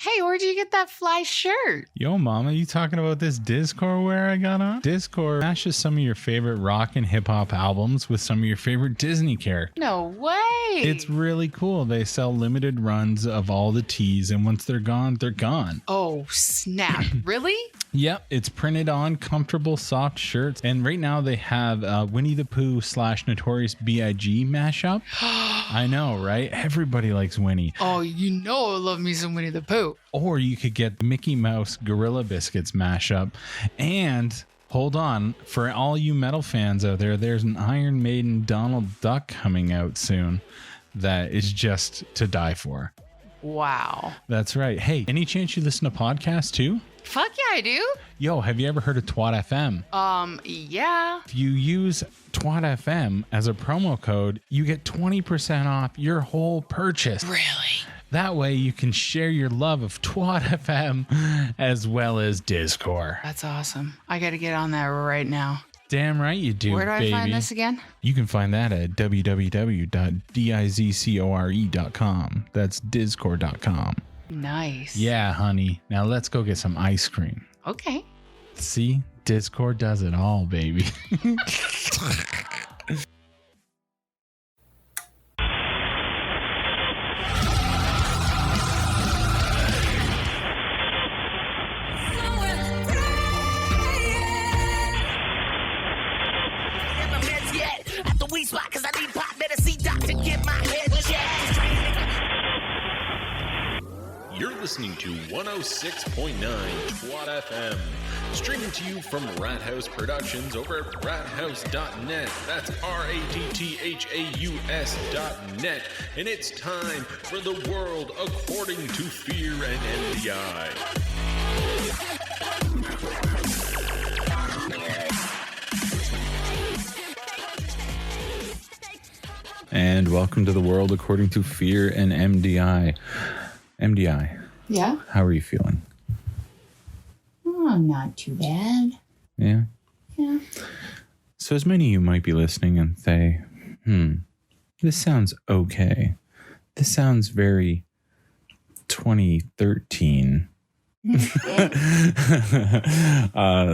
Hey, where'd you get that fly shirt? Yo, mama, you talking about this Discord wear I got on? Discord matches some of your favorite rock and hip hop albums with some of your favorite Disney characters. No way. It's really cool. They sell limited runs of all the tees, and once they're gone, they're gone. Oh, snap. Really? Yep, it's printed on comfortable, soft shirts. And right now they have Winnie the Pooh / Notorious B.I.G. mashup. I know, right? Everybody likes Winnie. Oh, you know I love me some Winnie the Pooh. Or you could get Mickey Mouse Gorilla Biscuits mashup. And hold on, for all you metal fans out there, there's an Iron Maiden Donald Duck coming out soon that is just to die for. Wow. That's right. Hey, any chance you listen to podcasts too? Fuck yeah, I do. Yo, have you ever heard of Twat FM? Yeah. If you use Twat FM as a promo code, you get 20% off your whole purchase. Really? That way you can share your love of Twat FM as well as Discord. That's awesome. I got to get on that right now. Damn right you do, Where do baby. I find this again? You can find that at www.dizcore.com. That's discord.com. Nice. Yeah, honey. Now let's go get some ice cream. Okay. See? Discord does it all, baby. You're listening to 106.9 Twat FM, streaming to you from Rat House Productions over at rathouse.net. That's RATTHAUS.net. And it's time for the world according to Fear and MDI. And welcome to the world according to Fear and MDI. MDI. Yeah? How are you feeling? Oh, not too bad. Yeah? Yeah. So as many of you might be listening and say, this sounds okay. This sounds very 2013.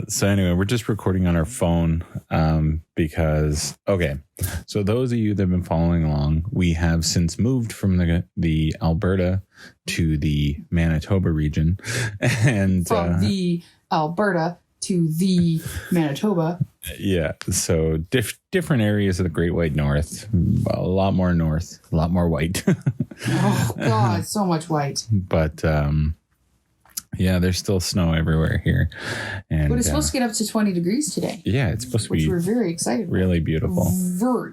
So anyway, we're just recording on our phone because, okay. So those of you that have been following along, we have since moved from the Alberta to the Manitoba region. And from the Alberta to the Manitoba. Yeah. So different areas of the Great White North, a lot more north, a lot more white. Oh God, so much white. But, yeah, there's still snow everywhere here. And but it's supposed to get up to 20 degrees today. Yeah, it's supposed to which be we're very excited about. Really beautiful. Very.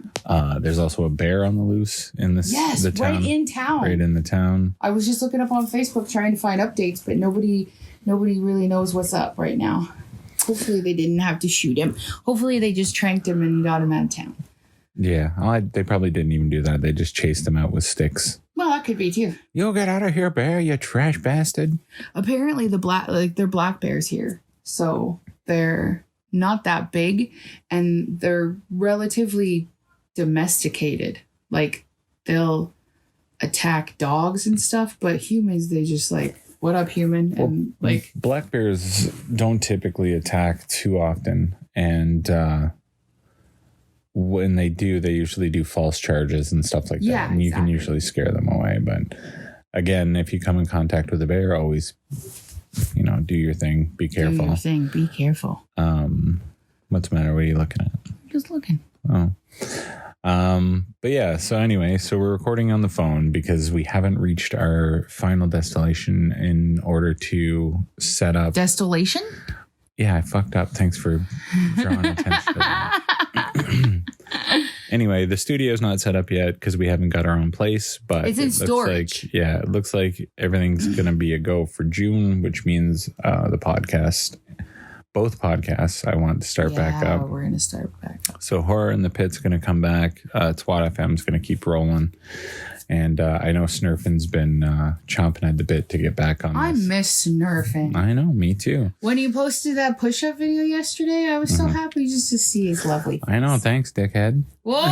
There's also a bear on the loose in the town. Right in town. Right in the town. I was just looking up on Facebook trying to find updates, but nobody really knows what's up right now. Hopefully they didn't have to shoot him. Hopefully they just tranked him and got him out of town. Yeah, they probably didn't even do that. They just chased him out with sticks. Well, that could be too. You'll get out of here, bear, you trash bastard. Apparently they're black bears here. So they're not that big and they're relatively domesticated. Like they'll attack dogs and stuff, but humans, they just like, what up, human? And like black bears don't typically attack too often. And when they do, they usually do false charges and stuff like that. And you can usually scare them away. But again, if you come in contact with a bear, always, do your thing. Be careful. Do your thing. Be careful. What's the matter? What are you looking at? Just looking. Oh. But yeah, so anyway, so we're recording on the phone because we haven't reached our final destination in order to set up. Distillation? Yeah, I fucked up. Thanks for drawing attention to that. Anyway, the studio's not set up yet because we haven't got our own place, but it's in storage. It looks like everything's going to be a go for June, which means both podcasts I want to start back up. We're going to start back up. So Horror in the Pit's going to come back. Twat FM is going to keep rolling. And I know Snurfin's been chomping at the bit to get back on I this. miss Snurfin. I know, me too. When you posted that push-up video yesterday, I was so happy just to see his lovely face. I know, thanks, dickhead. Whoa!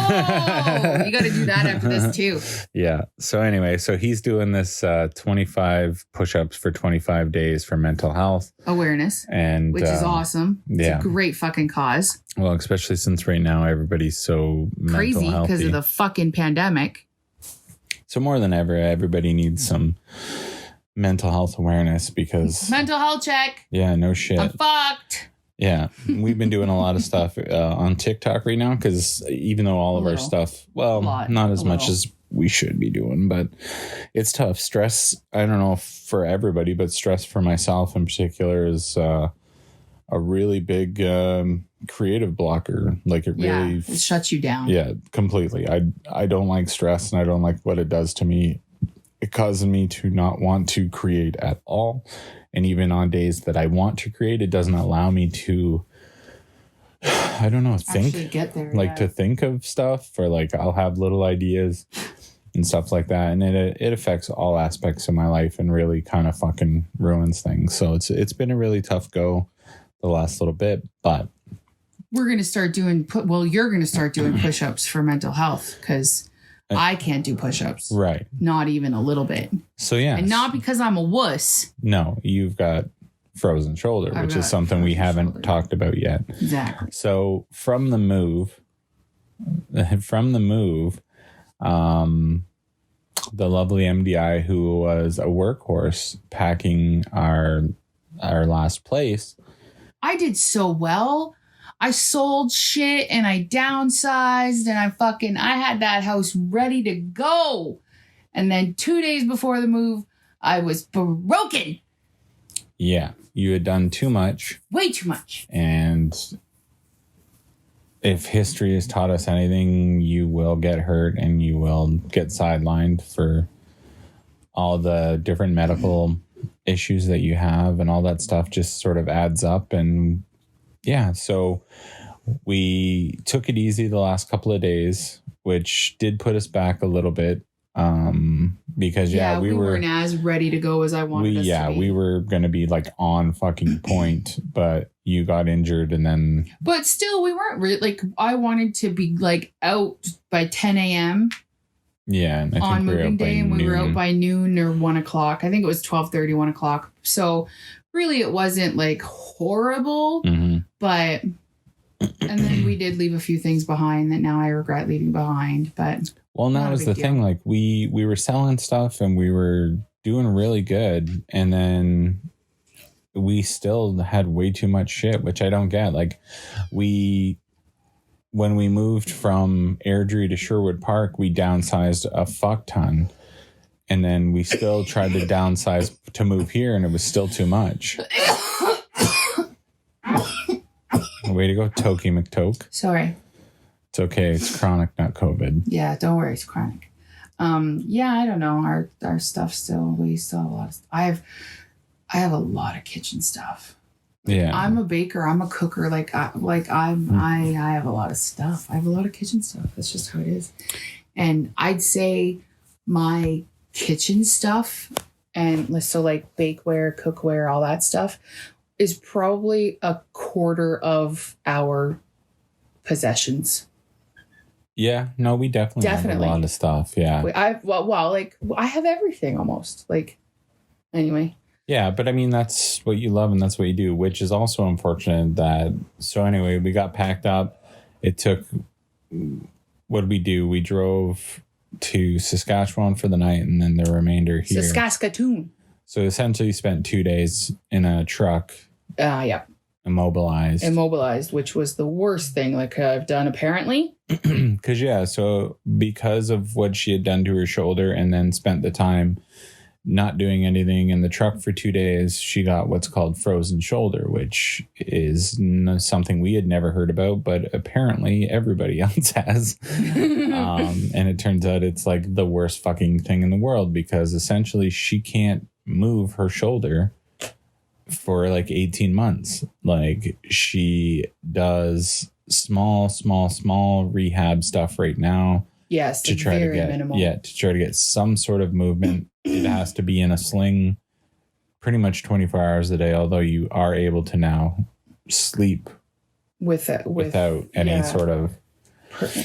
You got to do that after this too. Yeah. So anyway, so he's doing this 25 push-ups for 25 days for mental health Awareness. And which is awesome. It's yeah. a great fucking cause. Well, especially since right now everybody's so Crazy mental because healthy. of the fucking pandemic. So more than ever, everybody needs some mental health awareness because Mental health check. yeah, no shit. I'm fucked. Yeah, we've been doing a lot of stuff on TikTok right now because even though all of our stuff, well, not as much as we should be doing, but it's tough. Stress, I don't know for everybody, but stress for myself in particular is a really big creative blocker. Like it really it shuts you down. Yeah, completely. I don't like stress and I don't like what it does to me. It causes me to not want to create at all. And even on days that I want to create, it doesn't allow me to, I don't know, think. Actually get there, like to think of stuff, or like I'll have little ideas and stuff like that. And it affects all aspects of my life and really kind of fucking ruins things. So it's been a really tough go the last little bit, but we're going to start doing, you're going to start doing push-ups for mental health because I can't do push-ups. Right. Not even a little bit. So, yeah. And not because I'm a wuss. No, you've got frozen shoulder, which is something we haven't talked about yet. Exactly. So from the move, the lovely MDI, who was a workhorse packing our last place. I did so well. I sold shit and I downsized and I had that house ready to go. And then 2 days before the move, I was broken. Yeah, you had done too much. Way too much. And if history has taught us anything, you will get hurt and you will get sidelined for all the different medical issues that you have, and all that stuff just sort of adds up. And yeah, so we took it easy the last couple of days, which did put us back a little bit. Because we weren't as ready to go as I wanted us to be. We were going to be like on fucking point, but you got injured and then. But still, we weren't really like, I wanted to be like out by 10 a.m. Yeah. And on moving day, and we were out by noon or 1 o'clock. I think it was 12:30, 1 o'clock. So really it wasn't like horrible, but. And then we did leave a few things behind that now I regret leaving behind, but. Well, and that was the thing. Like we were selling stuff and we were doing really good. And then we still had way too much shit, which I don't get. Like when we moved from Airdrie to Sherwood Park, we downsized a fuck ton. And then we still tried to downsize to move here and it was still too much. Way to go, Toki McToke. Sorry. It's okay. It's chronic, not COVID. Yeah, don't worry. It's chronic. Yeah, I don't know. Our stuff still, we still have a lot of stuff. I have a lot of kitchen stuff. Yeah. I'm a baker. I'm a cooker. I have a lot of stuff. I have a lot of kitchen stuff. That's just how it is. And I'd say my kitchen stuff, and so like bakeware, cookware, all that stuff, is probably a quarter of our possessions. Yeah, no, we definitely have a lot of stuff. Yeah. I have everything almost. Like, anyway. Yeah, but I mean, that's what you love and that's what you do, which is also unfortunate that. So anyway, we got packed up. It took, what did we do? We drove to Saskatchewan for the night and then the remainder here. Saskatchewan. So essentially spent 2 days in a truck. Yeah. Immobilized, which was the worst thing I've done, apparently. Because of what she had done to her shoulder and then spent the time not doing anything in the truck for 2 days, she got what's called frozen shoulder, which is something we had never heard about, but apparently everybody else has. And it turns out it's like the worst fucking thing in the world because essentially she can't move her shoulder for like 18 months. Like she does small rehab stuff right now, Yes, to try very to get minimal. to try to get some sort of movement. It has to be in a sling pretty much 24 hours a day, although you are able to now sleep without any sort of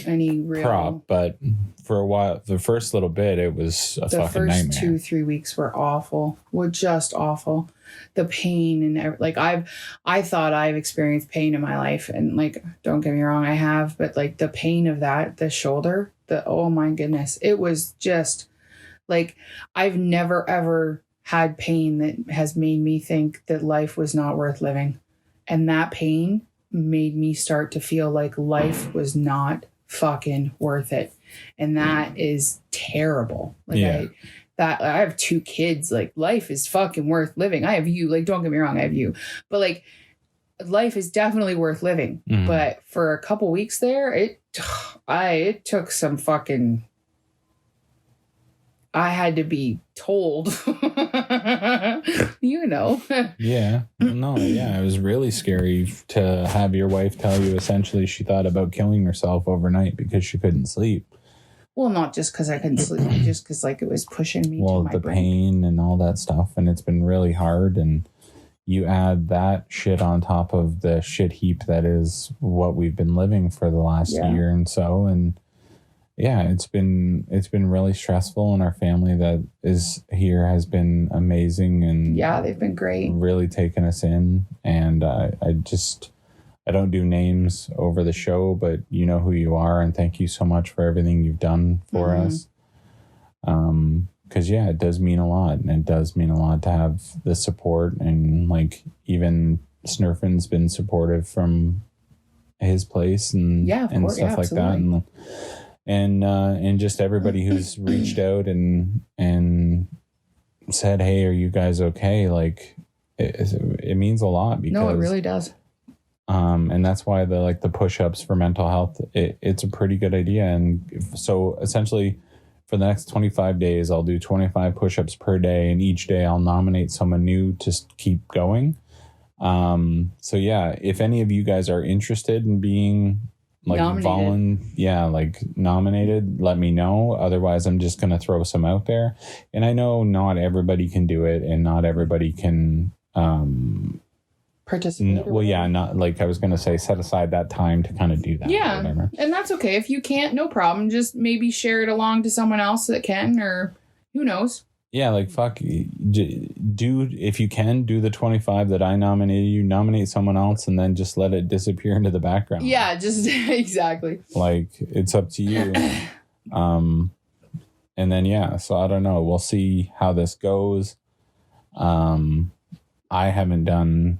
any real prop. But for a while, the first little bit, it was a fucking nightmare. The first 2-3 weeks were awful. Were just awful. The pain and like I thought I've experienced pain in my life, and like, don't get me wrong, I have, but like the pain of that, the shoulder, oh my goodness, it was just like, I've never ever had pain that has made me think that life was not worth living. And that pain made me start to feel like life was not fucking worth it. And that is terrible. Like I have 2 kids. Like, life is fucking worth living. I have you. Like, don't get me wrong, I have you. But like, life is definitely worth living. Mm-hmm. But for a couple weeks there, it took some fucking... I had to be told, you know. Yeah. No, yeah. It was really scary to have your wife tell you essentially she thought about killing herself overnight because she couldn't sleep. Well, not just because I couldn't sleep, just because like it was pushing me to my the brain. Pain and all that stuff. And it's been really hard. And you add that shit on top of the shit heap that is what we've been living for the last year and so. And yeah, it's been really stressful, and our family that is here has been amazing, and they've been great, really taken us in. And I don't do names over the show, but you know who you are, and thank you so much for everything you've done for us. Because it does mean a lot, and it does mean a lot to have the support, and like even Snurfin's been supportive from his place and stuff like that, and just everybody who's reached out and said, hey, are you guys okay? Like it means a lot, because it really does. And that's why the push-ups for mental health, it's a pretty good idea. And so essentially for the next 25 days, I'll do 25 push-ups per day, and each day I'll nominate someone new to keep going. So yeah, if any of you guys are interested in being nominated, let me know. Otherwise, I'm just going to throw some out there. And I know not everybody can do it, and not everybody can participate. Not like I was going to say, set aside that time to kind of do that. Yeah, and that's okay. If you can't, no problem. Just maybe share it along to someone else that can, or who knows. Yeah, like fuck, do if you can do the 25 that I nominated. You nominate someone else, and then just let it disappear into the background. Yeah, just exactly. Like, it's up to you. And then so I don't know. We'll see how this goes. I haven't done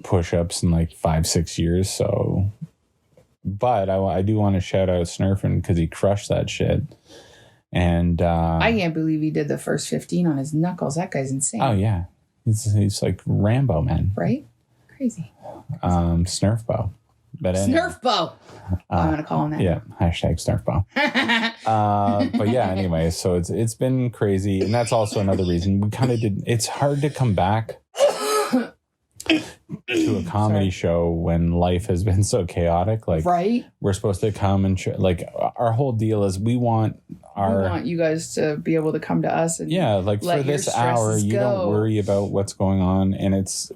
push-ups in like 5-6 years, so. But I do want to shout out Snurfin, because he crushed that shit. And I can't believe he did the first 15 on his knuckles. That guy's insane. Oh yeah, he's like Rambo, man. Right? Crazy. Snurfbo. But anyway, Snurfbo. I'm gonna call him that. Yeah. #Snurfbo. But yeah. Anyway, so it's been crazy, and that's also another reason we kind of did. It's hard to come back to a comedy show when life has been so chaotic. Like, right? We're supposed to come and like our whole deal is we want you guys to be able to come to us and like for this hour you don't worry about what's going on. And it's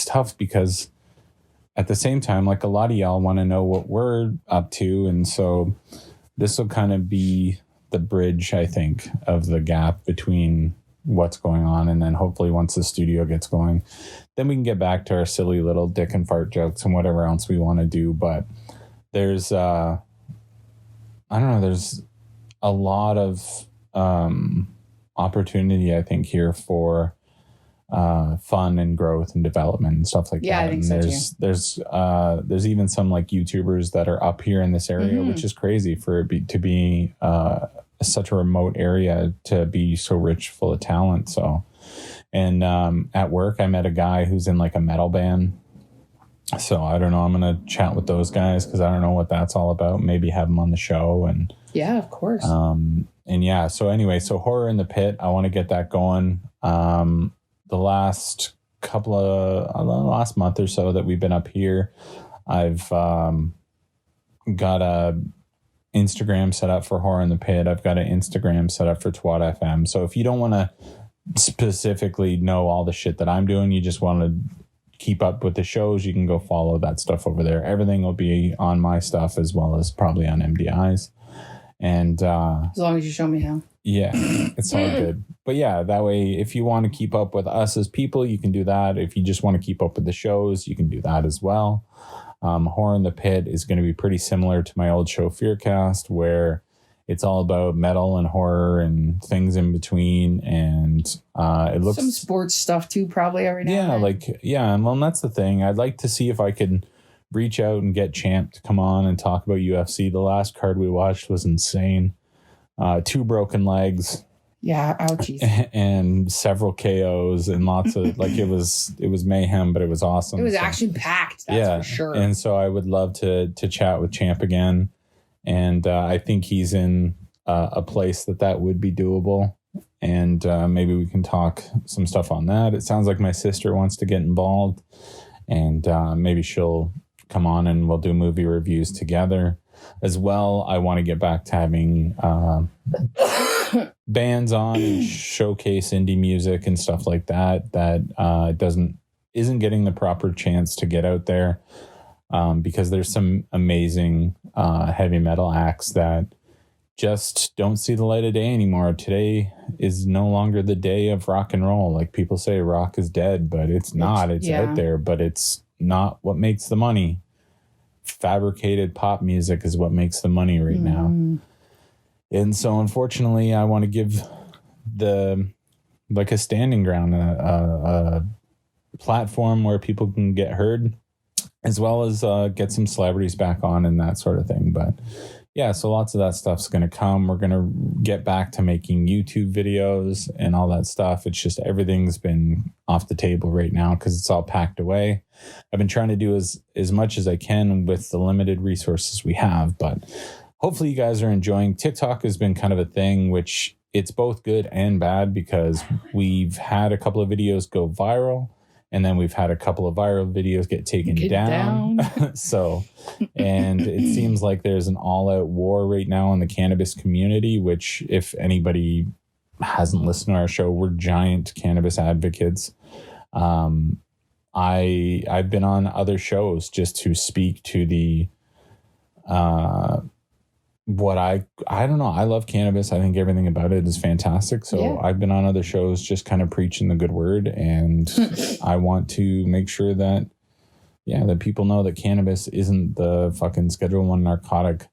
tough, because at the same time, like, a lot of y'all want to know what we're up to, and so this will kind of be the bridge, I think, of the gap between what's going on. And then hopefully once the studio gets going, then we can get back to our silly little dick and fart jokes and whatever else we want to do. But there's I don't know, there's a lot of opportunity, I think, here for fun and growth and development and stuff like that. I think and so there's even some like YouTubers that are up here in this area, which is crazy for it to be such a remote area, to be so rich, full of talent. So, and at work, I met a guy who's in like a metal band. So I don't know. I'm going to chat with those guys, because I don't know what that's all about. Maybe have them on the show. And yeah, of course. And yeah. So anyway, so Horror in the Pit, I want to get that going. The last month or so that we've been up here, I've got a Instagram set up for Horror in the Pit. I've got an Instagram set up for Twat FM. So if you don't want to specifically know all the shit that I'm doing, you just want to keep up with the shows, you can go follow that stuff over there. Everything will be on my stuff as well as probably on MDI's. And as long as you show me how. Yeah, it's all good. But yeah, that way, if you want to keep up with us as people, you can do that. If you just want to keep up with the shows, you can do that as well. Horror in the Pit is going to be pretty similar to my old show Fearcast, where it's all about metal and horror and things in between. And it looks some sports stuff too, probably every now and then. And well, that's the thing. I'd like to see if I could reach out and get Champ to come on and talk about UFC. The last card we watched was insane. 2 broken legs. Yeah, ouchies. And several KOs and lots of it was mayhem, but it was awesome. It was action packed, that's for sure. And so I would love to chat with Champ again. And I think he's in a place that would be doable. And maybe we can talk some stuff on that. It sounds like my sister wants to get involved, and maybe she'll come on and we'll do movie reviews together. As well, I want to get back to having bands on and showcase indie music and stuff like that isn't getting the proper chance to get out there, because there's some amazing heavy metal acts that just don't see the light of day anymore. Today is no longer the day of rock and roll. Like people say rock is dead, but it's not. It's out there, but it's not what makes the money. Fabricated pop music is what makes the money right now. And so unfortunately I want to give a standing ground, a platform where people can get heard, as well as get some celebrities back on and that sort of thing. But yeah, so lots of that stuff's going to come. We're going to get back to making YouTube videos and all that stuff. It's just everything's been off the table right now because it's all packed away. I've been trying to do as much as I can with the limited resources we have, but hopefully you guys are enjoying. TikTok has been kind of a thing, which it's both good and bad, because we've had a couple of videos go viral, and then we've had a couple of viral videos get taken down. So, and it seems like there's an all-out war right now in the cannabis community, which if anybody hasn't listened to our show, we're giant cannabis advocates. I've been on other shows just to speak to the what I don't know. I love cannabis. I think everything about it is fantastic. So I've been on other shows just kind of preaching the good word, and I want to make sure that that people know that cannabis isn't the fucking Schedule I narcotic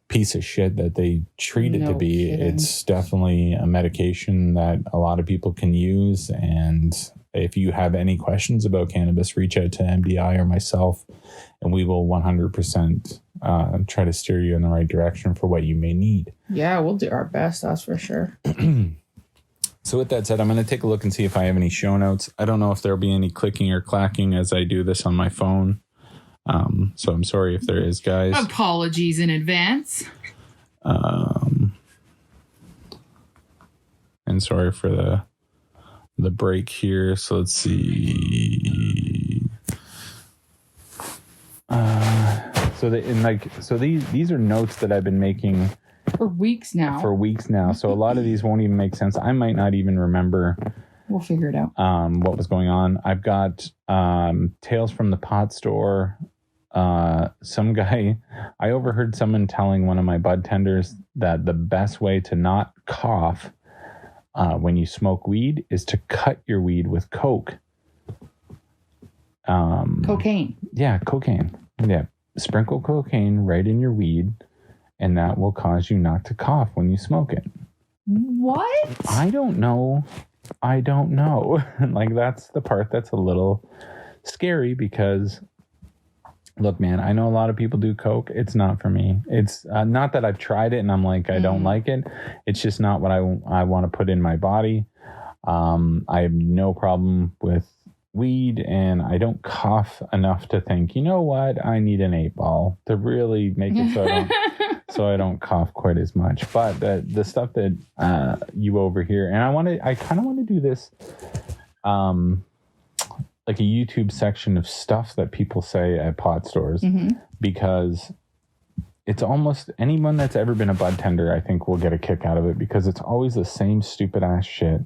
piece of shit that they treat it to be. Kidding. It's definitely a medication that a lot of people can use. And if you have any questions about cannabis, reach out to MDI or myself, and we will 100% try to steer you in the right direction for what you may need. Yeah, we'll do our best, that's for sure. So with that said, I'm going to take a look and see if I have any show notes. I don't know if there'll be any clicking or clacking as I do this on my phone. So I'm sorry if there is, guys. Apologies in advance. And sorry for the break here. So let's see. These are notes that I've been making for weeks now. So a lot of these won't even make sense. I might not even remember. We'll figure it out. What was going on. I've got Tales from the Pot Store. Some guy, I overheard someone telling one of my bud tenders that the best way to not cough when you smoke weed is to cut your weed with coke. Cocaine. Yeah, cocaine. Yeah. Sprinkle cocaine right in your weed, and that will cause you not to cough when you smoke it. What? I don't know. Like, that's the part that's a little scary, because look, man, I know a lot of people do coke. It's not for me. It's not that I've tried it and I'm like, I don't like it. It's just not what I want to put in my body. I have no problem with weed, and I don't cough enough to think, you know what, I need an 8-ball to really make it so I don't cough quite as much. But the stuff that you overhear, and I kind of want to do this like a YouTube section of stuff that people say at pot stores, because it's almost anyone that's ever been a bud tender, I think, will get a kick out of it because it's always the same stupid ass shit.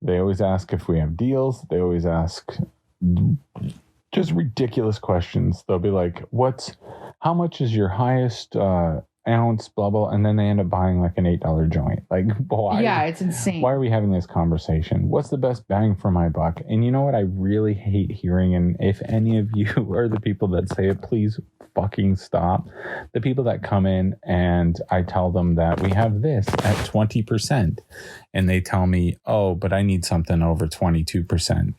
They always ask if we have deals. They always ask just ridiculous questions. They'll be like, how much is your highest ounce, blah, blah. And then they end up buying like an $8 joint. Like, why? Yeah, it's insane. Why are we having this conversation? What's the best bang for my buck? And you know what I really hate hearing? And if any of you are the people that say it, please fucking stop. The people that come in and I tell them that we have this at 20% and they tell me, oh, but I need something over 22%.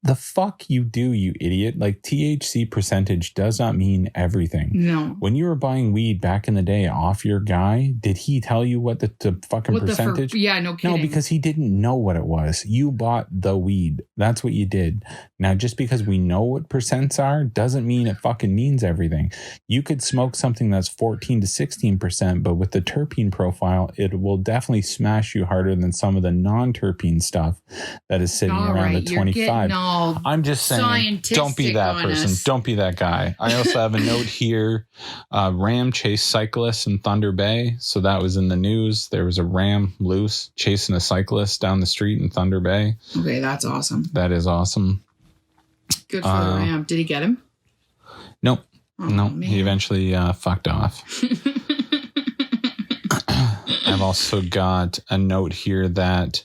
The fuck you do, you idiot. Like, THC percentage does not mean everything. No. When you were buying weed back in the day off your guy, did he tell you what the fucking percentage? Yeah, no kidding. No, because he didn't know what it was. You bought the weed. That's what you did. Now, just because we know what percents are doesn't mean it fucking means everything. You could smoke something that's 14 to 16%, but with the terpene profile, it will definitely smash you harder than some of the non-terpene stuff that is sitting around the 25. I'm just saying, don't be that person. Don't be that guy. I also have a note here. Ram chased cyclists in Thunder Bay. So that was in the news. There was a ram loose chasing a cyclist down the street in Thunder Bay. Okay, that's awesome. That is awesome. Good for the ram. Did he get him? Nope. Oh, nope. man. He eventually fucked off. I've also got a note here that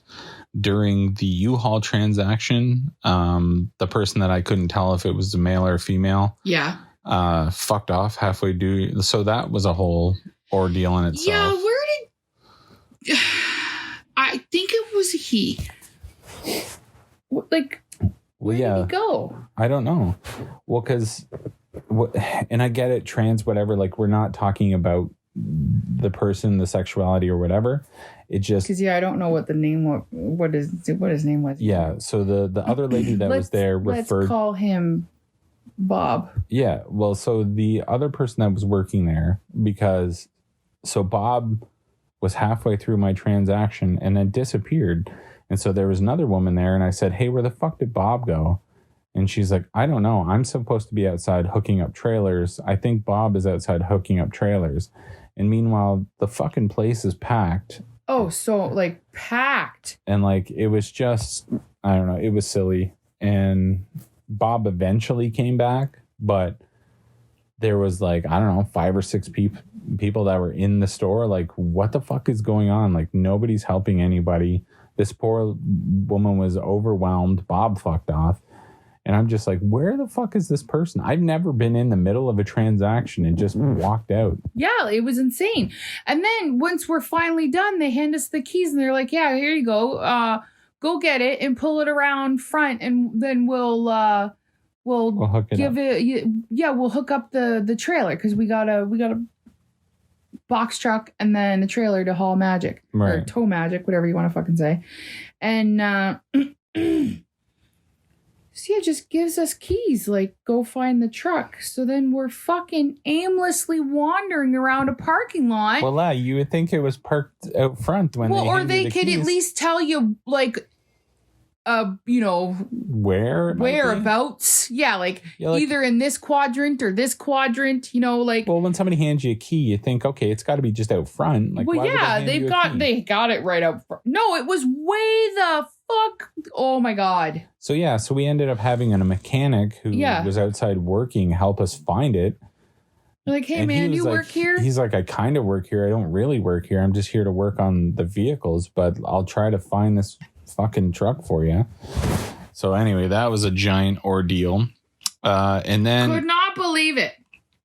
during the U-Haul transaction, the person that I couldn't tell if it was a male or a female, fucked off halfway through. So that was a whole ordeal in itself. Yeah, I think it was he. Like, where did he go? I don't know. Well, because, and I get it, trans, whatever. Like, we're not talking about the person, the sexuality or whatever. It just because I don't know what the name what his name was. Yeah, so the other lady that was there referred. Let's call him Bob. Yeah, well, so the other person that was working there, because so Bob was halfway through my transaction and then disappeared, and so there was another woman there, and I said, "Hey, where the fuck did Bob go?" And she's like, "I don't know. I'm supposed to be outside hooking up trailers. I think Bob is outside hooking up trailers." And meanwhile, the fucking place is packed. Oh, so like packed. And like, it was just, I don't know, it was silly. And Bob eventually came back, but there was like, I don't know, 5 or 6 people that were in the store. Like, what the fuck is going on? Like, nobody's helping anybody. This poor woman was overwhelmed. Bob fucked off. And I'm just like, where the fuck is this person? I've never been in the middle of a transaction and just walked out. Yeah, it was insane. And then once we're finally done, they hand us the keys and they're like, yeah, here you go. Go get it and pull it around front. And then we'll hook it give up. We'll hook up the trailer because we got a box truck and then a trailer to haul magic. Right. Or tow magic, whatever you want to fucking say. And so yeah, just gives us keys, like, go find the truck. So then we're fucking aimlessly wandering around a parking lot. Well, you would think it was parked out front when or they could keys. At least tell you, like, whereabouts. Yeah, like either in this quadrant or this quadrant, like. Well, when somebody hands you a key, you think, okay, it's got to be just out front. Like, well, yeah, they got it right out front. No, it was way the fuck. Oh my God. So yeah, so we ended up having a mechanic who was outside working help us find it. You're like, hey, man, do you work here? He's like, I kind of work here. I don't really work here. I'm just here to work on the vehicles, but I'll try to find this fucking truck for you. So anyway, that was a giant ordeal. And then could not believe it.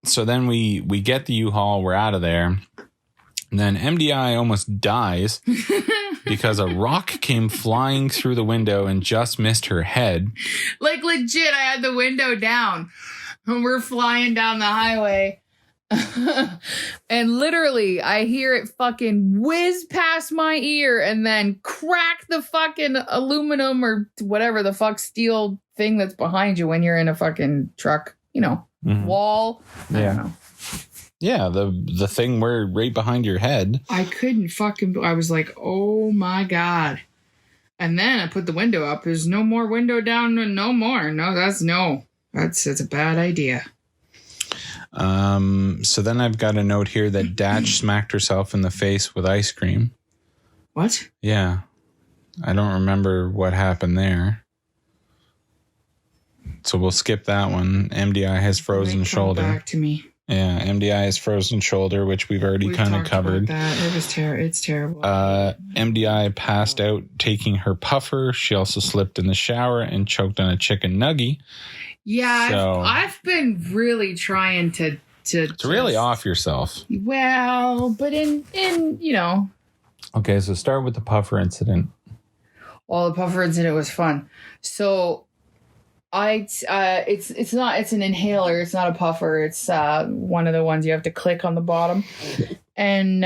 So then we get the U-Haul, we're out of there. And then MDI almost dies because a rock came flying through the window and just missed her head. Like, legit, I had the window down and we're flying down the highway. And literally, I hear it fucking whiz past my ear and then crack the fucking aluminum or whatever the fuck steel thing that's behind you when you're in a fucking truck, wall. I don't know. Yeah, the thing where right behind your head. I couldn't I was like, oh my God. And then I put the window up. There's no more window down, no more. No, that's a bad idea. So then I've got a note here that Datch smacked herself in the face with ice cream. What? Yeah. I don't remember what happened there. So we'll skip that one. MDI has frozen shoulder. Back to me. Yeah, MDI has frozen shoulder, which we've already kind of covered. That. It's terrible. MDI passed out taking her puffer. She also slipped in the shower and choked on a chicken nuggy. Yeah, so, I've been really trying to really off yourself. Well, but in Okay, so start with the puffer incident. Well, the puffer incident was fun. So it's an inhaler. It's not a puffer. It's one of the ones you have to click on the bottom. And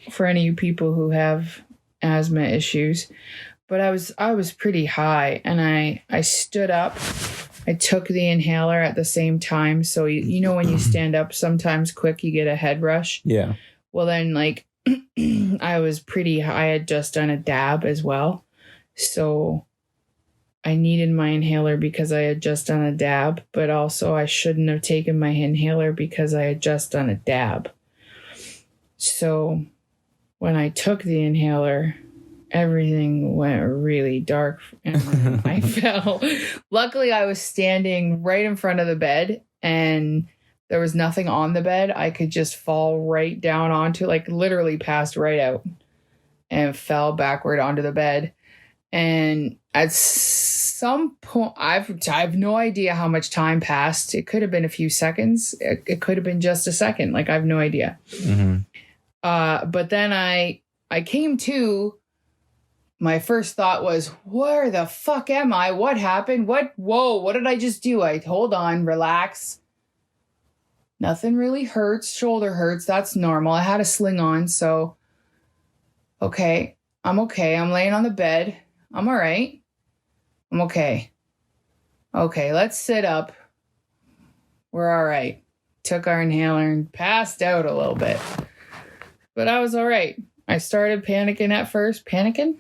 for any of you people who have asthma issues, but I was pretty high, and I stood up. I took the inhaler at the same time. So you know when you stand up, sometimes quick you get a head rush. Yeah. Well, then I was pretty high. I had just done a dab as well. So I needed my inhaler because I had just done a dab, but also I shouldn't have taken my inhaler because I had just done a dab. So when I took the inhaler, everything went really dark and I fell. Luckily, I was standing right in front of the bed and there was nothing on the bed. I could just fall right down onto, literally passed right out and fell backward onto the bed. And at some point, I have no idea how much time passed. It could have been a few seconds. It could have been just a second. I have no idea. Mm-hmm. But then I came to. My first thought was, where the fuck am I? What happened? What did I just do? Hold on, relax. Nothing really hurts. Shoulder hurts. That's normal. I had a sling on, so okay. I'm okay. I'm laying on the bed. I'm all right. I'm okay. Okay, let's sit up. We're all right. Took our inhaler and passed out a little bit. But I was all right. I started panicking at first. Panicking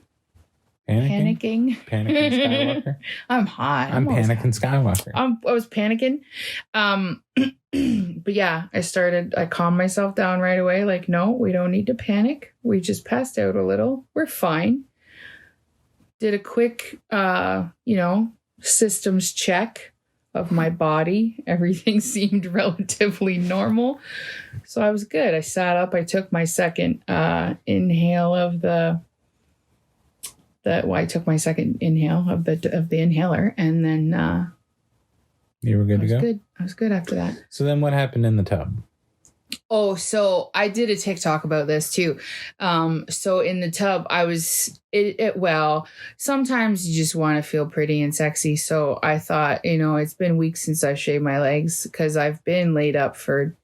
Skywalker. I'm high. I'm panicking Skywalker. I was panicking. But yeah, I calmed myself down right away. No, we don't need to panic. We just passed out a little. We're fine. Did a quick, systems check of my body. Everything seemed relatively normal. So I was good. I sat up. I took my second inhale of I took my second inhale of the inhaler, and then you were good to go. I was good after that. So then, what happened in the tub? Oh, so I did a TikTok about this too. So in the tub, I was well, sometimes you just want to feel pretty and sexy. So I thought, it's been weeks since I shaved my legs because I've been laid up for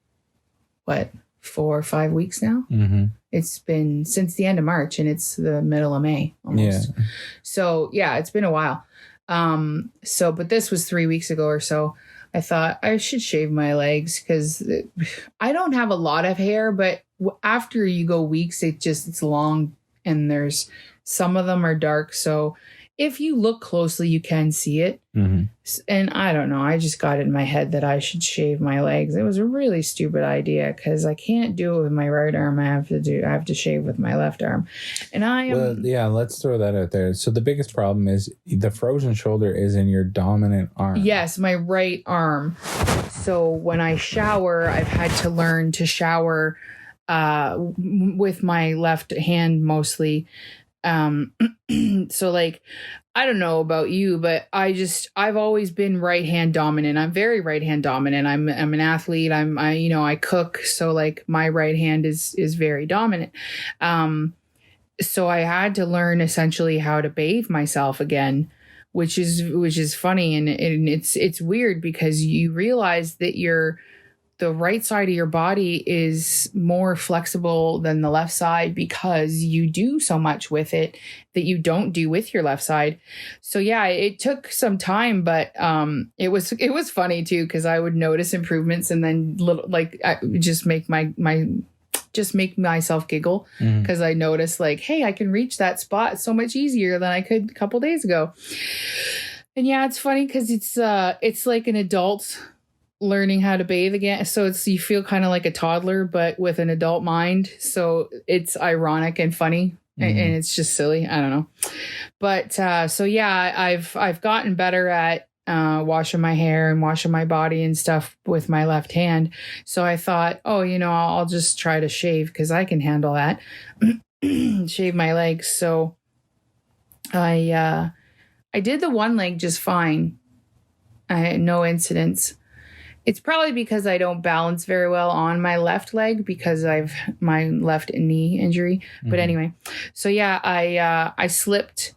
4 or 5 weeks now. Mm-hmm. It's been since the end of March and it's the middle of May almost. Yeah. So yeah, it's been a while. But this was 3 weeks ago or so. I thought I should shave my legs because I don't have a lot of hair, but after you go weeks, it's long and there's some of them are dark. So if you look closely, you can see it. Mm-hmm. And I don't know. I just got it in my head that I should shave my legs. It was a really stupid idea because I can't do it with my right arm. I have to shave with my left arm. And let's throw that out there. So the biggest problem is the frozen shoulder is in your dominant arm. Yes, my right arm. So when I shower, I've had to learn to shower with my left hand mostly. So I don't know about you, but I've always been right hand dominant. I'm very right hand dominant. I'm an athlete. I cook. So my right hand is very dominant. So I had to learn essentially how to bathe myself again, which is funny. And it's weird because you realize that the right side of your body is more flexible than the left side because you do so much with it that you don't do with your left side. So yeah, it took some time, but it was funny too because I would notice improvements and then I would just make myself giggle because I noticed hey, I can reach that spot so much easier than I could a couple days ago. And yeah, it's funny because it's like an adult learning how to bathe again. So you feel kind of like a toddler, but with an adult mind. So it's ironic and funny. And it's just silly. I don't know. But so yeah, I've gotten better at washing my hair and washing my body and stuff with my left hand. So I thought, oh, I'll just try to shave because I can handle that. Shave my legs. So I did the one leg just fine. I had no incidents. It's probably because I don't balance very well on my left leg because I've my left knee injury. But anyway, so yeah, I slipped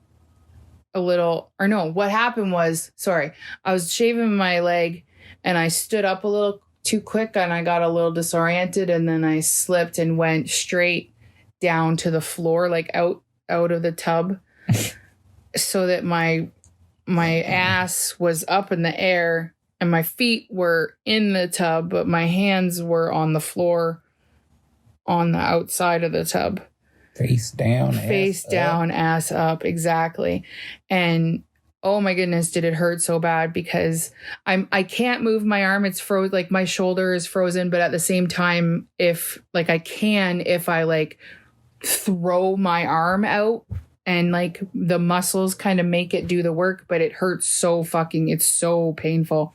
a little, or no, what happened was, I was shaving my leg and I stood up a little too quick and I got a little disoriented and then I slipped and went straight down to the floor, like out of the tub, so that my ass was up in the air. And my feet were in the tub, but my hands were on the floor on the outside of the tub. Face down, ass up. Exactly. And oh my goodness, did it hurt so bad because I can't move my arm. It's frozen, like my shoulder is frozen. But at the same time, if I throw my arm out, and like the muscles kind of make it do the work, but it hurts it's so painful.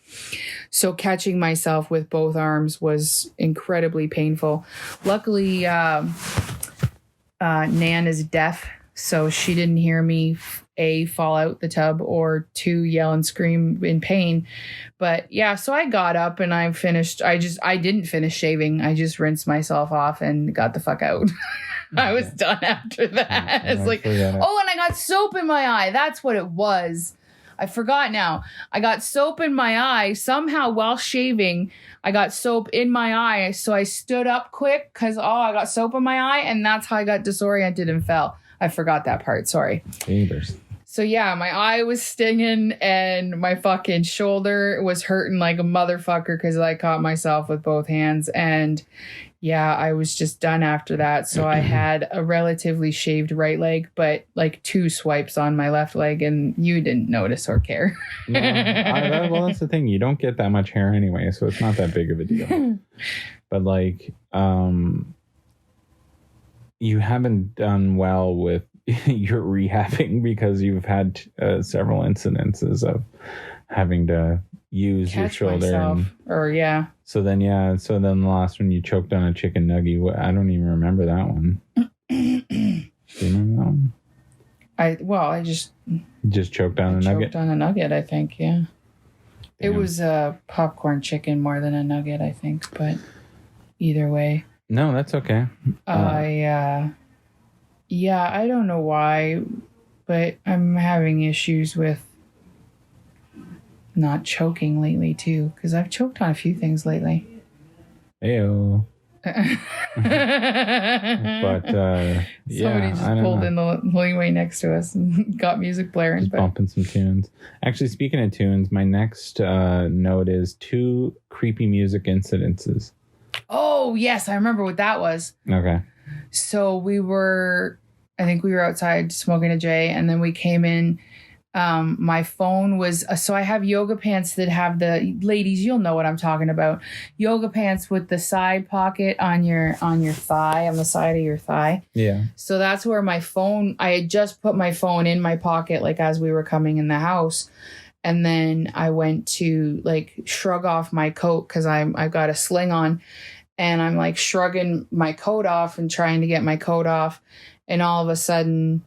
So catching myself with both arms was incredibly painful. Luckily, Nan is deaf, so she didn't hear me fall out the tub or 2 yell and scream in pain. But yeah, so I got up and I finished. I didn't finish shaving. I just rinsed myself off and got the fuck out. I was done after that. It's like, and I got soap in my eye. That's what it was. I forgot now. I got soap in my eye. Somehow while shaving, I got soap in my eye. So I stood up quick because, I got soap in my eye. And that's how I got disoriented and fell. I forgot that part. Sorry. Neighbors. So yeah, my eye was stinging and my fucking shoulder was hurting like a motherfucker because I caught myself with both hands. And yeah, I was just done after that. So I had a relatively shaved right leg, but like 2 swipes on my left leg, and you didn't notice or care. No, well, that's the thing. You don't get that much hair anyway, so it's not that big of a deal. But like, you haven't done well with your rehabbing because you've had several incidences of having to use your shoulder. So then the last one you choked on a chicken nuggy. I don't even remember that one. Do you remember that one? I just choked on a nugget. Choked on a nugget, I think. Yeah. Damn. It was a popcorn chicken more than a nugget, I think. But either way. No, that's okay. Yeah, I don't know why, but I'm having issues with not choking lately too, because I've choked on a few things lately. Ayo. But somebody just pulled in the leeway next to us and got music blaring. Just bumping some tunes. Actually, speaking of tunes, my next note is 2 creepy music incidences. Oh yes, I remember what that was. Okay. So I think we were outside smoking a J, and then we came in. My phone was, so I have yoga pants that have ladies, you'll know what I'm talking about. Yoga pants with the side pocket on your thigh, on the side of your thigh. Yeah. So that's where my phone, I had just put my phone in my pocket, like as we were coming in the house. And then I went to like shrug off my coat because I've got a sling on, and I'm like shrugging my coat off and trying to get my coat off. And all of a sudden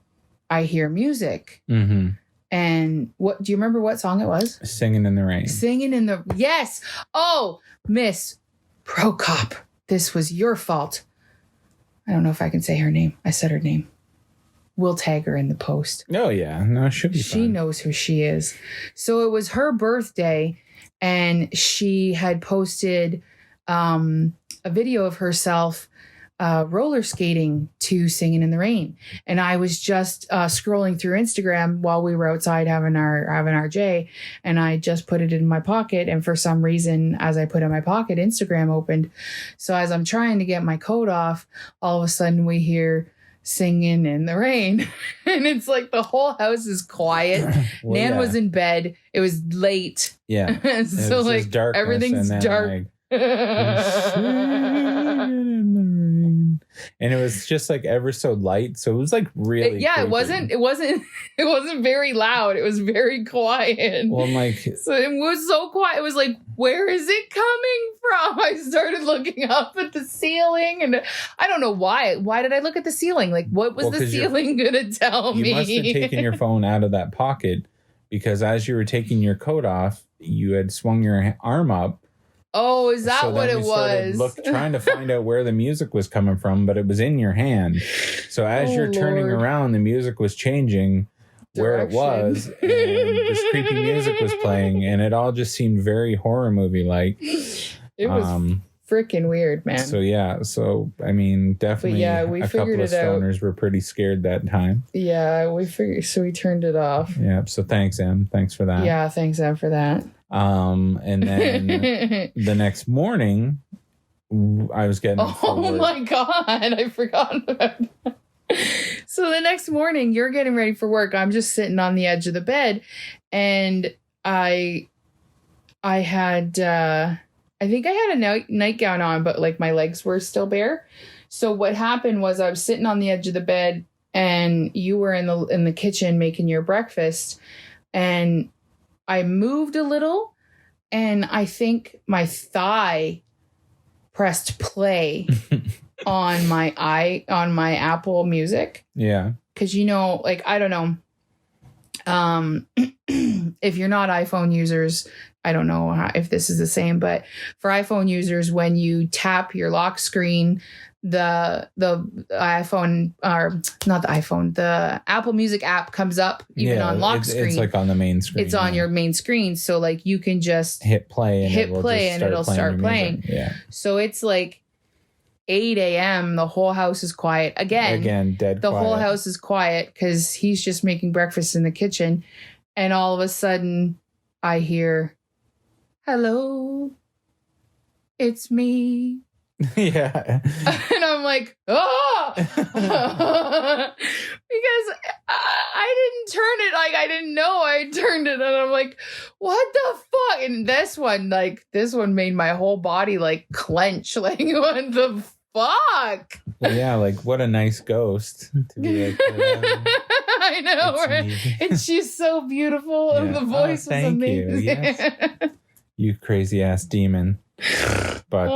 I hear music. Mm-hmm. And do you remember what song it was? Singing in the Rain. Yes. Oh, Miss Prokop, this was your fault. I don't know if I can say her name. I said her name. We'll tag her in the post. Oh, yeah. No, she'll be fine. She knows who she is. So it was her birthday, and she had posted a video of herself roller skating to Singing in the Rain. And I was just scrolling through Instagram while we were outside having our J, and I just put it in my pocket. And for some reason, as I put it in my pocket, Instagram opened. So as I'm trying to get my coat off, all of a sudden we hear singing in the rain. And it's like the whole house is quiet. Well, Nan was in bed. It was late. Yeah. So like everything's dark. And it was just like ever so light, so it was like really it creepy. wasn't very loud. It was very quiet. Well, like, so it was so quiet. It was like, where is it coming from? I started looking up at the ceiling, and I don't know why. Why did I look at the ceiling? Like, what was the ceiling gonna tell me? You must have taken your phone out of that pocket, because as you were taking your coat off, you had swung your arm up. Oh, is that what it was? Trying to find out where the music was coming from, but it was in your hand. So as you're turning around, the music was changing where it was, and this creepy music was playing, and it all just seemed very horror movie like. It was freaking weird, man. So yeah, I mean, definitely we a couple of stoners were pretty scared that time. Yeah, we turned it off. Yeah, so thanks, Em. Thanks for that. Yeah, thanks, Em, for that. And then the next morning, I was getting. Oh my God, I forgot about that. So the next morning, you're getting ready for work. I'm just sitting on the edge of the bed, and I had, I think I had a nightgown on, but like my legs were still bare. So what happened was I was sitting on the edge of the bed, and you were in the kitchen making your breakfast, and I moved a little, and I think my thigh pressed play on my Apple Music. Yeah. Because, like, I don't know. If you're not iPhone users, I don't know if this is the same, but for iPhone users, when you tap your lock screen, the iPhone, or not the iPhone, the Apple Music app comes up even on lock screen. It's like on the main screen. It's on your main screen. So like you can just hit play and it'll start playing. Yeah. So it's like 8 a.m. The whole house is quiet. Again, dead the quiet. whole house is quiet because he's just making breakfast in the kitchen. And all of a sudden I hear, "Hello, it's me." Yeah. And I'm like, oh, because I didn't turn it. Like, I didn't know I turned it. And I'm like, what the fuck? And this one made my whole body like clench. Like, what the fuck? Well, yeah, like what a nice ghost to be like. I know, right? And she's so beautiful, and the voice was amazing. Yes. You crazy ass demon. But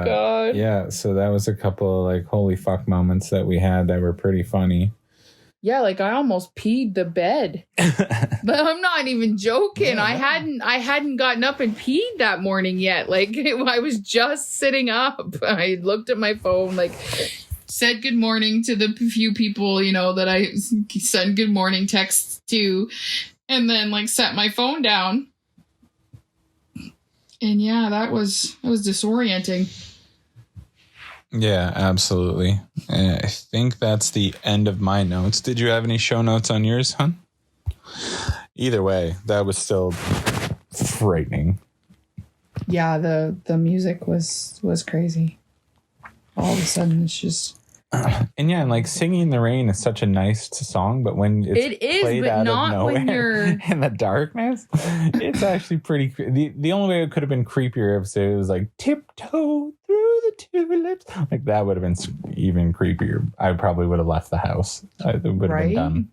God. Yeah, so that was a couple of like holy fuck moments that we had that were pretty funny. Yeah, like I almost peed the bed. But I'm not even joking. I hadn't gotten up and peed that morning yet. Like I was just sitting up. I looked at my phone, like said good morning to the few people, that I sent good morning texts to, and then like set my phone down. And yeah, that was disorienting. Yeah, absolutely. I think that's the end of my notes. Did you have any show notes on yours, hon? Either way, that was still frightening. Yeah, the music was crazy. All of a sudden, it's just... And yeah, and like Singing in the Rain is such a nice song, but when it's played out of nowhere in the darkness, it's actually pretty. The only way it could have been creepier if it was like tiptoe through the tulips. Like that would have been even creepier. I probably would have left the house. It would have been done.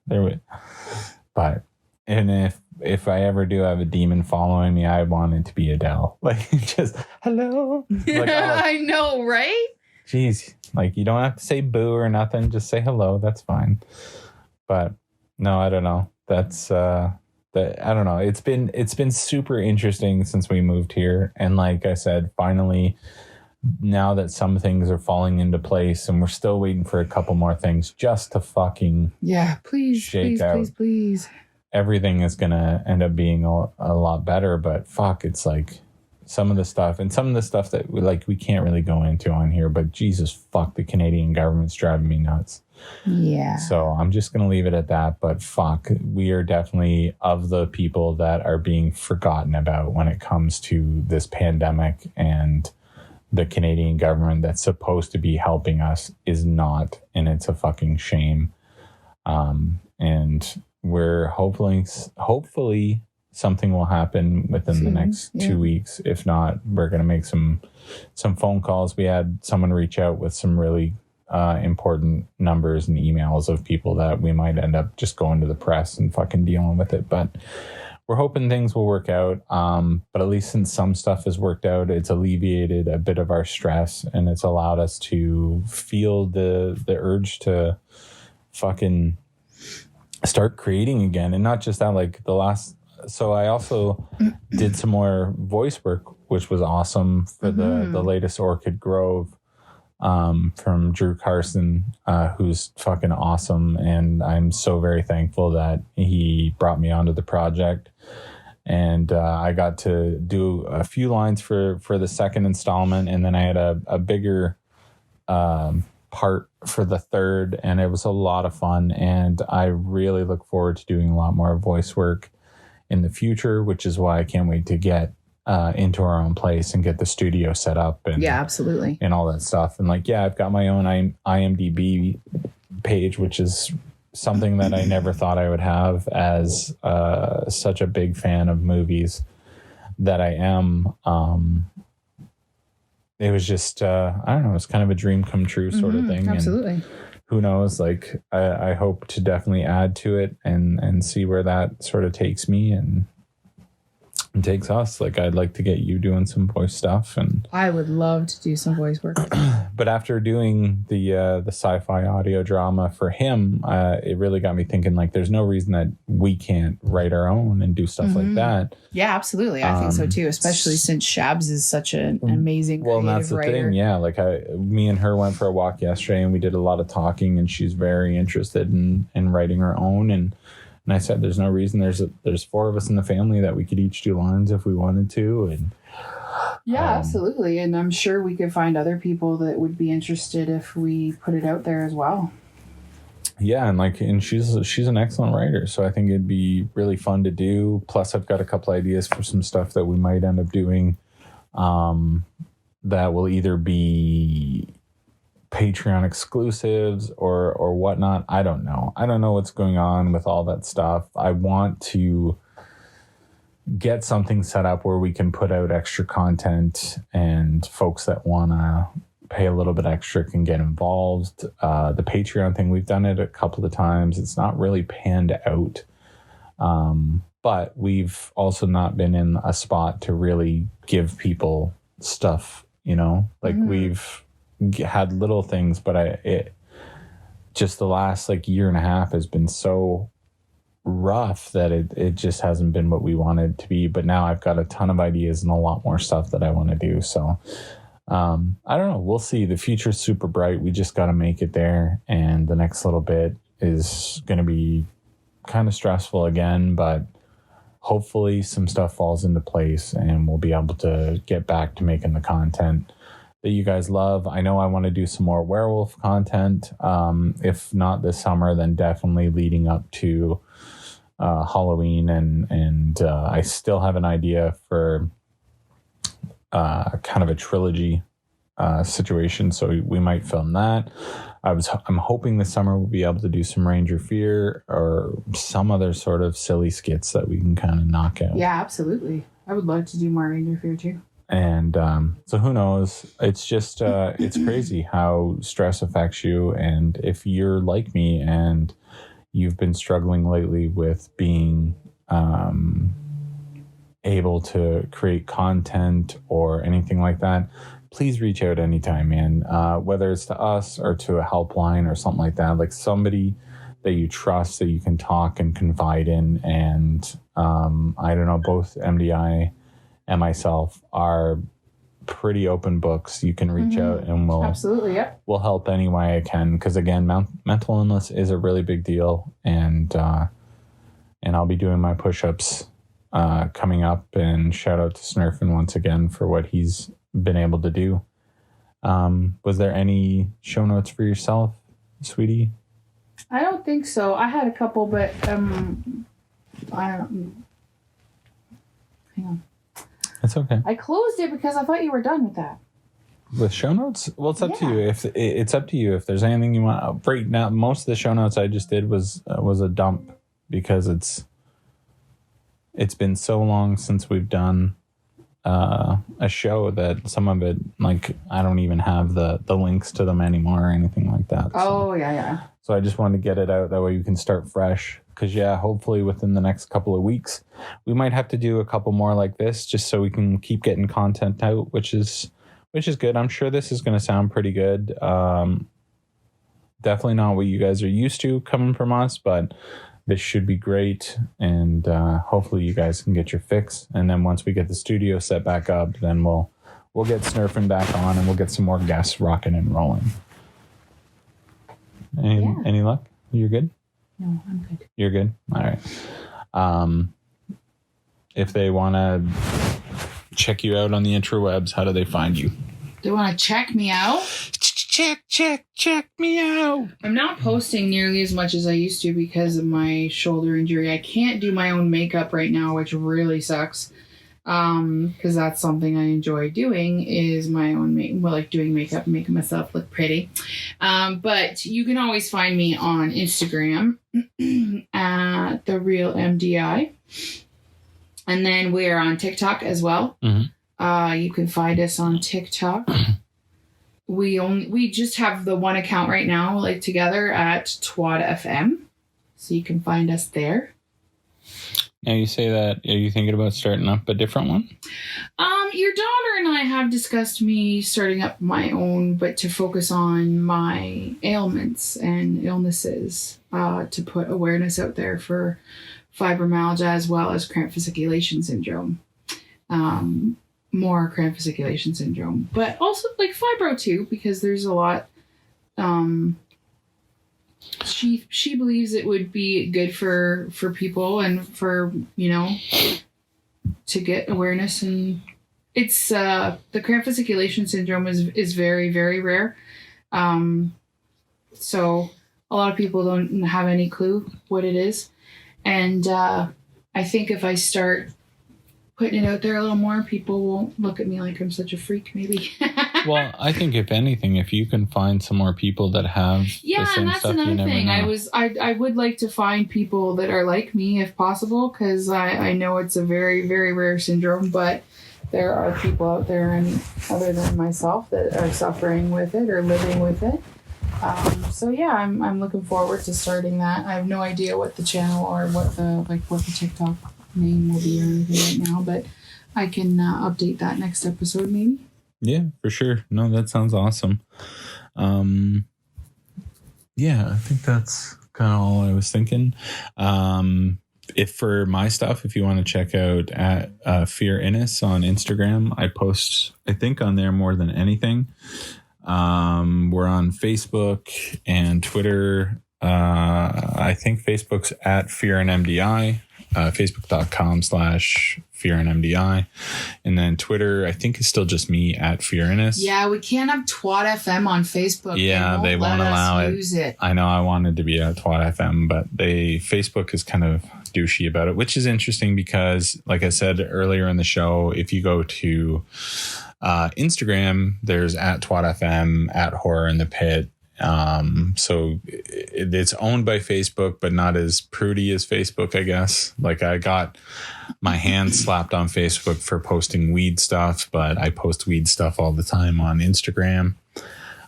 But if I ever do have a demon following me, I want it to be Adele. Like just hello. Like, I know, right? Jeez, like you don't have to say boo or nothing. Just say hello. That's fine. But no, I don't know. That's I don't know. It's been super interesting since we moved here. And like I said, finally, now that some things are falling into place, and we're still waiting for a couple more things just to fucking shake out. Please. Everything is gonna end up being a lot better. But fuck, it's like. Some of the stuff that we can't really go into on here, but Jesus fuck, the Canadian government's driving me nuts. Yeah. So I'm just going to leave it at that. But fuck, we are definitely of the people that are being forgotten about when it comes to this pandemic and the Canadian government that's supposed to be helping us is not, and it's a fucking shame. And we're hopefully something will happen within the next 2 weeks. If not, we're going to make some phone calls. We had someone reach out with some really important numbers and emails of people that we might end up just going to the press and fucking dealing with it. But we're hoping things will work out. But at least since some stuff has worked out, it's alleviated a bit of our stress, and it's allowed us to feel the urge to fucking start creating again. And not just that, like so I also did some more voice work, which was awesome for the latest Orchid Grove, from Drew Carson, who's fucking awesome. And I'm so very thankful that he brought me onto the project. And I got to do a few lines for the second installment. And then I had a bigger part for the third. And it was a lot of fun. And I really look forward to doing a lot more voice work in the future, which is why I can't wait to get into our own place and get the studio set up. And absolutely. And all that stuff. And I've got my own IMDb page, which is something that I never thought I would have as such a big fan of movies that I am. It was just, I don't know, it's kind of a dream come true sort of thing. Absolutely. And who knows, I hope to definitely add to it and see where that sort of takes me and takes us. I'd like to get you doing some voice stuff, and I would love to do some voice work. But after doing the sci-fi audio drama for him, it really got me thinking, there's no reason that we can't write our own and do stuff like that. Yeah, absolutely. I think so too, especially since Shabs is such an amazing creative that's the writer. thing. Yeah, me and her went for a walk yesterday, and we did a lot of talking, and she's very interested in writing her own. And I said, there's no reason. There's four of us in the family that we could each do lines if we wanted to. And yeah, absolutely. And I'm sure we could find other people that would be interested if we put it out there as well. Yeah, and she's an excellent writer, so I think it'd be really fun to do. Plus, I've got a couple ideas for some stuff that we might end up doing that will either be Patreon exclusives or whatnot. I don't know what's going on with all that stuff. I want to get something set up where we can put out extra content, and folks that want to pay a little bit extra can get involved. The Patreon thing, we've done it a couple of times. It's not really panned out, but we've also not been in a spot to really give people stuff, we've had little things, but it just the last year and a half has been so rough that it just hasn't been what we wanted it to be. But now I've got a ton of ideas and a lot more stuff that I want to do. So I don't know. We'll see. The future's super bright. We just got to make it there. And the next little bit is going to be kind of stressful again, but hopefully some stuff falls into place and we'll be able to get back to making the content that you guys love. I know I want to do some more werewolf content. If not this summer, then definitely leading up to Halloween. And I still have an idea for kind of a trilogy situation. So we might film that. I'm hoping this summer we'll be able to do some Ranger Fear or some other sort of silly skits that we can kind of knock out. Yeah, absolutely. I would love to do more Ranger Fear too. And so who knows? It's just, it's crazy how stress affects you. And if you're like me and you've been struggling lately with being able to create content or anything like that, please reach out anytime, man. Whether it's to us or to a helpline or something like that, somebody that you trust that you can talk and confide in. And I don't know, both MDI and myself are pretty open books. You can reach out and absolutely, yeah, we'll help any way I can. Because again, mental illness is a really big deal, and I'll be doing my push-ups coming up. And shout out to Snurfin once again for what he's been able to do. Was there any show notes for yourself, sweetie? I don't think so. I had a couple, but I don't. Hang on. It's okay. I closed it because I thought you were done with that. with show notes? Well, it's up to you. If it's up to you if there's anything you want. Right now, most of the show notes I just did was a dump because it's been so long since we've done a show that some of it, like, I don't even have the links to them anymore or anything like that. Oh, yeah. So I just wanted to get it out. That way you can start fresh. Because, hopefully within the next couple of weeks, we might have to do a couple more like this just so we can keep getting content out, which is good. I'm sure this is going to sound pretty good. Definitely not what you guys are used to coming from us, but this should be great. And hopefully you guys can get your fix. And then once we get the studio set back up, then we'll get Snurfing back on and we'll get some more guests rocking and rolling. Any luck? You're good? No, I'm good. You're good? All right. If they want to check you out on the interwebs, how do they find you? They want to check me out? Check me out. I'm not posting nearly as much as I used to because of my shoulder injury. I can't do my own makeup right now, which really sucks. Because that's something I enjoy doing is my own doing makeup and making myself look pretty. But you can always find me on Instagram at the real MDI, and then we're on TikTok as well. Mm-hmm. You can find us on TikTok. We just have the one account right now, like together at Twat FM, so you can find us there. Now you say that, are you thinking about starting up a different one? Your daughter and I have discussed me starting up my own, but to focus on my ailments and illnesses, to put awareness out there for fibromyalgia as well as cramp fasciculation syndrome. More cramp fasciculation syndrome, but also like fibro too, because there's a lot. She believes it would be good for people and for, to get awareness. And it's the cramp fasciculation syndrome is very, very rare. So a lot of people don't have any clue what it is. And I think if I start putting it out there a little more, people won't look at me like I'm such a freak, maybe. Well, I think if anything, if you can find some more people that have the same and that's stuff, another thing. Know. I would like to find people that are like me if possible, because I know it's a very, very rare syndrome, but there are people out there and other than myself that are suffering with it or living with it. I'm looking forward to starting that. I have no idea what the channel or what the TikTok name will be or anything right now, but I can update that next episode maybe. Yeah, for sure. No, that sounds awesome. I think that's kind of all I was thinking. If for my stuff, if you want to check out at Fear Innis on Instagram, I post, I think, on there more than anything. We're on Facebook and Twitter. I think Facebook's at fearandmdi. Facebook.com/fearandmdi. And then Twitter, I think, is still just me at Feariness. Yeah, we can't have Twat FM on Facebook. Yeah, they won't allow it. I know I wanted to be at Twat FM, but Facebook is kind of douchey about it, which is interesting because, like I said earlier in the show, if you go to Instagram, there's at Twat FM, at Horror in the Pit. So it's owned by Facebook, but not as prudy as Facebook, I guess. Like, I got my hand slapped on Facebook for posting weed stuff, but I post weed stuff all the time on Instagram.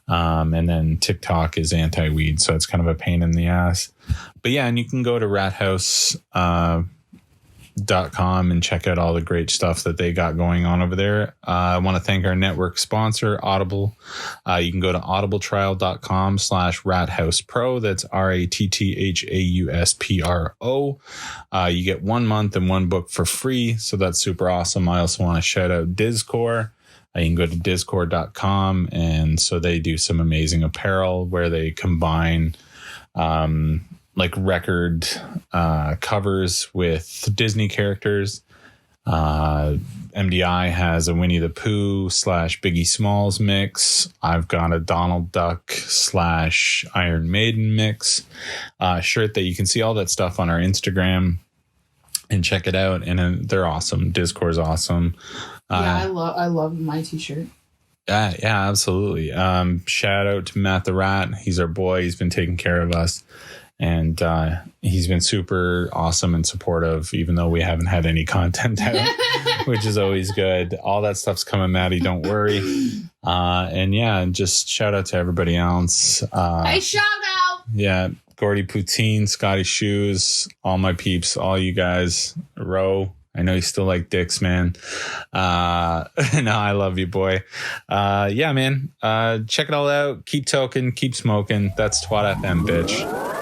And then TikTok is anti-weed, so it's kind of a pain in the ass. But yeah, and you can go to rathouse.com and check out all the great stuff that they got going on over there. I want to thank our network sponsor, Audible. You can go to audibletrial.com/rathhousepro. That's RATTHAUSPRO. You get 1 month and one book for free, so that's super awesome. I also want to shout out Discore. You can go to discord.com, and so they do some amazing apparel where they combine like record covers with Disney characters. MDI has a Winnie the Pooh / Biggie Smalls mix. I've got a Donald Duck / Iron Maiden mix shirt that you can see all that stuff on our Instagram and check it out. And they're awesome. Discord's awesome. I love my t-shirt. Yeah, absolutely. Shout out to Matt the Rat. He's our boy. He's been taking care of us. And he's been super awesome and supportive, even though we haven't had any content out, which is always good. All that stuff's coming, Maddie. Don't worry. And yeah, just shout out to everybody else. Hey, shout out. Yeah. Gordy Poutine, Scotty Shoes, all my peeps, all you guys. Ro, I know you still like dicks, man. No, I love you, boy. Yeah, man. Check it all out. Keep toking, keep smoking. That's Twat FM, bitch.